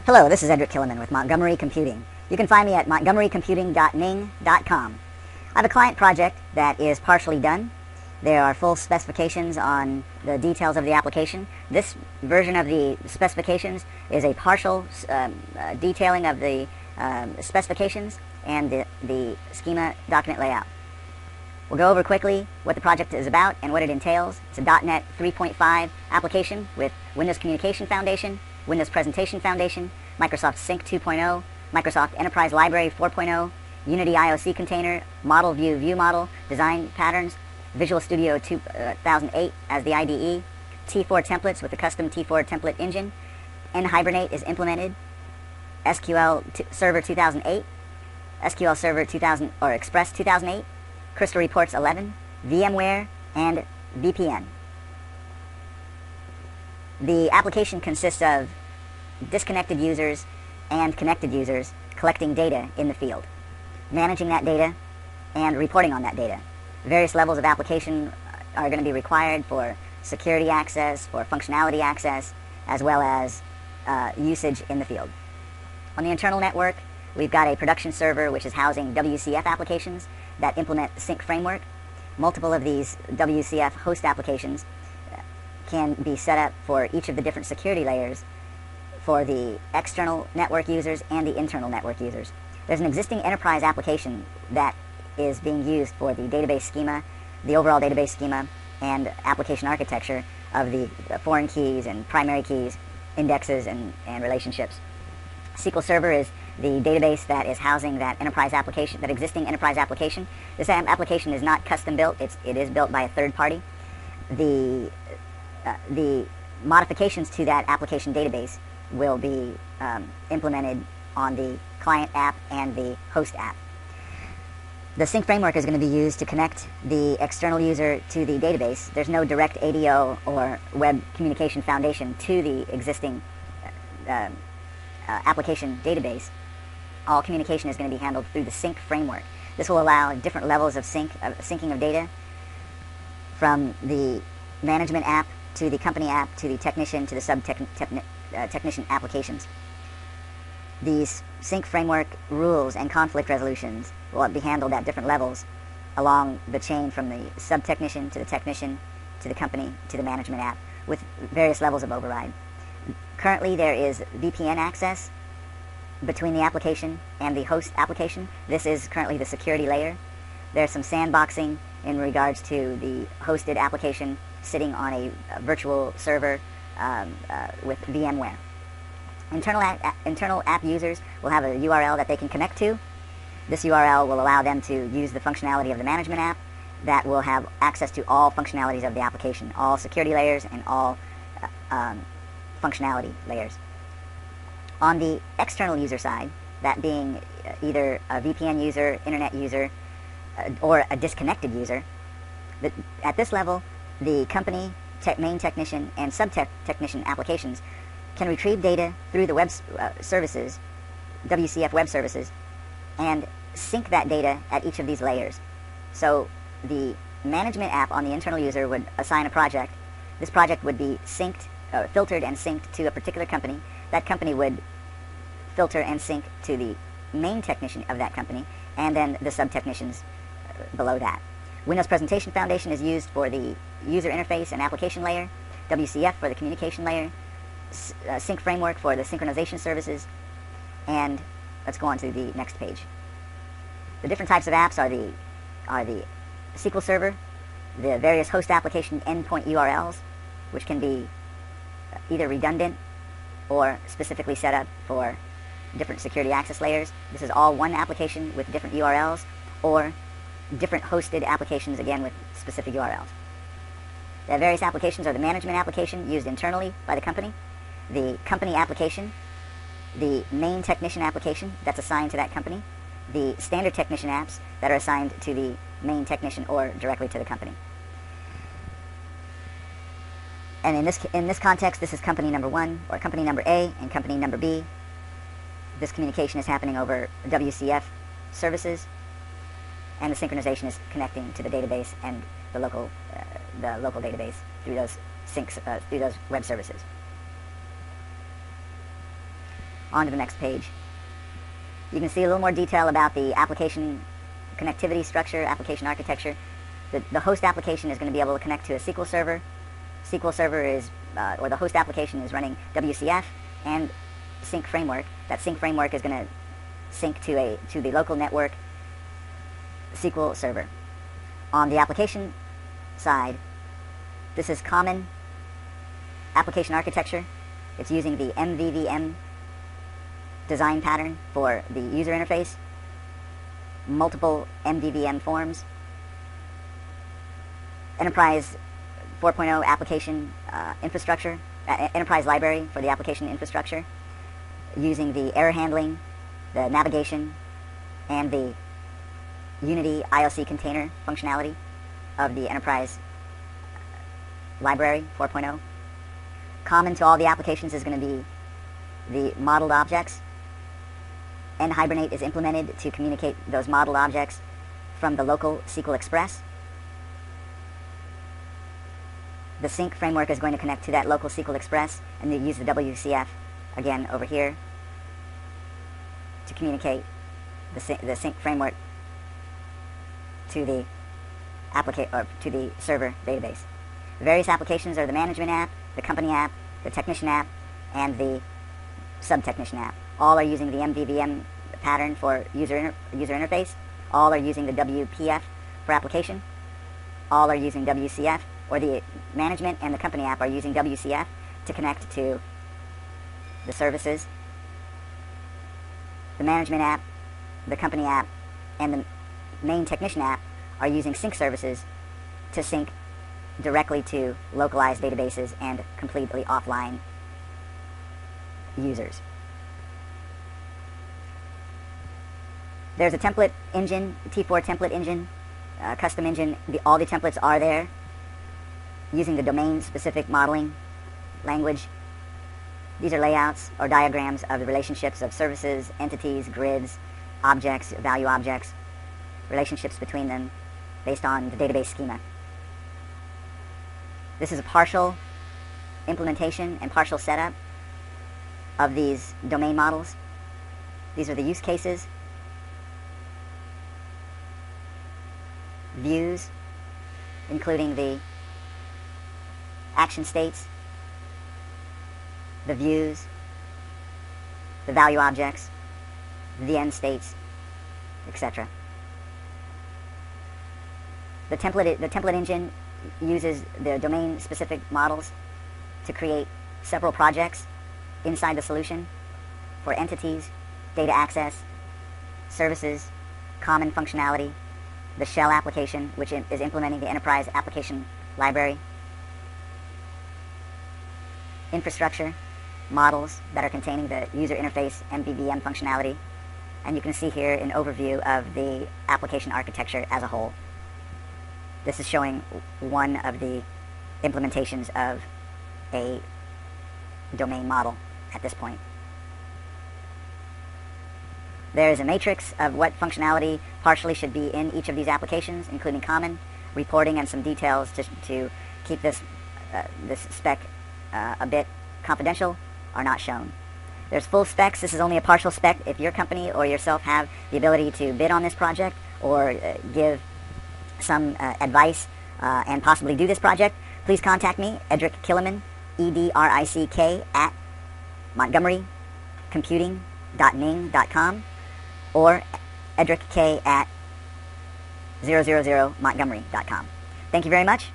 Hello, this is Edric Killiman with Montgomery Computing. You can find me at montgomerycomputing.ning.com. I have a client project that is partially done. There are full specifications on the details of the application. This version of the specifications is a partial detailing of the specifications and the schema document layout. We'll go over quickly what the project is about and what it entails. It's a .NET 3.5 application with Windows Communication Foundation, Windows Presentation Foundation, Microsoft Sync 2.0, Microsoft Enterprise Library 4.0, Unity IOC Container, Model View View Model, Design Patterns, Visual Studio 2008 as the IDE, T4 templates with the custom T4 template engine, NHibernate is implemented, SQL Server 2008, SQL Server 2000 or Express 2008, Crystal Reports 11, VMware, and VPN. The application consists of disconnected users and connected users collecting data in the field, managing that data, and reporting on that data. Various levels of application are going to be required for security access, for functionality access, as well as usage in the field. On the internal network, we've got a production server which is housing WCF applications that implement the Sync framework. Multiple of these WCF host applications can be set up for each of the different security layers for the external network users and the internal network users. There's an existing enterprise application that is being used for the database schema, the overall database schema, and application architecture of the foreign keys and primary keys, indexes, and relationships. SQL Server is the database that is housing that enterprise application, that existing enterprise application. This application is not custom built, it is built by a third party. The modifications to that application database will be implemented on the client app and the host app. The Sync framework is going to be used to connect the external user to the database. There's no direct ADO or web communication foundation to the existing application database. All communication is going to be handled through the Sync framework. This will allow different levels of syncing of data from the management app to the company app to the technician to the sub-technician applications. These Sync framework rules and conflict resolutions will be handled at different levels along the chain from the sub-technician to the technician to the company to the management app with various levels of override. Currently there is VPN access between the application and the host application. This is currently the security layer. There's some sandboxing in regards to the hosted application sitting on a virtual server with VMware. Internal app users will have a URL that they can connect to. This URL will allow them to use the functionality of the management app that will have access to all functionalities of the application, all security layers and all functionality layers. On the external user side, that being either a VPN user, internet user, or a disconnected user, at this level, the company, main technician, and sub-technician applications can retrieve data through the web services, WCF web services, and sync that data at each of these layers. So the management app on the internal user would assign a project. This project would be synced, filtered and synced to a particular company. That company would filter and sync to the main technician of that company, and then the sub-technicians below that. Windows Presentation Foundation is used for the user interface and application layer, WCF for the communication layer, Sync framework for the synchronization services, and let's go on to the next page. The different types of apps are the SQL Server, the various host application endpoint URLs, which can be either redundant or specifically set up for different security access layers. This is all one application with different URLs, or different hosted applications, again with specific URLs. The various applications are the management application used internally by the company, the company application, the main technician application that's assigned to that company, the standard technician apps that are assigned to the main technician or directly to the company. And in this context, this is company number 1 or company number A and company number B. This communication is happening over WCF services, and the synchronization is connecting to the database and the local database through those through those web services. On to the next page. You can see a little more detail about the application connectivity structure, application architecture. The host application is going to be able to connect to a SQL server. SQL server is, or the host application is running WCF and sync framework. That sync framework is going to sync to the local network SQL server. On the application side, this is common application architecture. It's using the MVVM design pattern for the user interface, multiple MVVM forms, Enterprise 4.0 application infrastructure, enterprise library for the application infrastructure, using the error handling, the navigation, and the Unity IOC container functionality of the enterprise library 4.0. Common to all the applications is going to be the modeled objects. NHibernate is implemented to communicate those modeled objects from the local SQL Express. The sync framework is going to connect to that local SQL Express and use the WCF again over here to communicate the sync framework to the server database. The various applications are the management app, the company app, the technician app, and the sub-technician app. All are using the MVVM pattern for user interface. All are using the WPF for application. All are using WCF, or the management and the company app are using WCF to connect to the services. The management app, the company app, and the main technician app are using sync services to sync directly to localized databases and completely offline users. There's a template engine, T4 template engine, custom engine. All the templates are there using the domain-specific modeling language. These are layouts or diagrams of the relationships of services, entities, grids, objects, value objects, relationships between them based on the database schema. This is a partial implementation and partial setup of these domain models. These are the use cases, views, including the action states, the views, the value objects, the end states, etc. The template engine uses the domain-specific models to create several projects inside the solution for entities, data access, services, common functionality, the shell application, which is implementing the enterprise application library, infrastructure, models that are containing the user interface MVVM functionality, and you can see here an overview of the application architecture as a whole. This is showing one of the implementations of a domain model at this point. There is a matrix of what functionality partially should be in each of these applications, including common, reporting, and some details to keep this spec a bit confidential are not shown. There's full specs. This is only a partial spec. If your company or yourself have the ability to bid on this project or give some advice and possibly do this project, please contact me, Edric Killiman, EDRICK, at montgomerycomputing.ning.com, or edrick at 000montgomery.com. Thank you very much.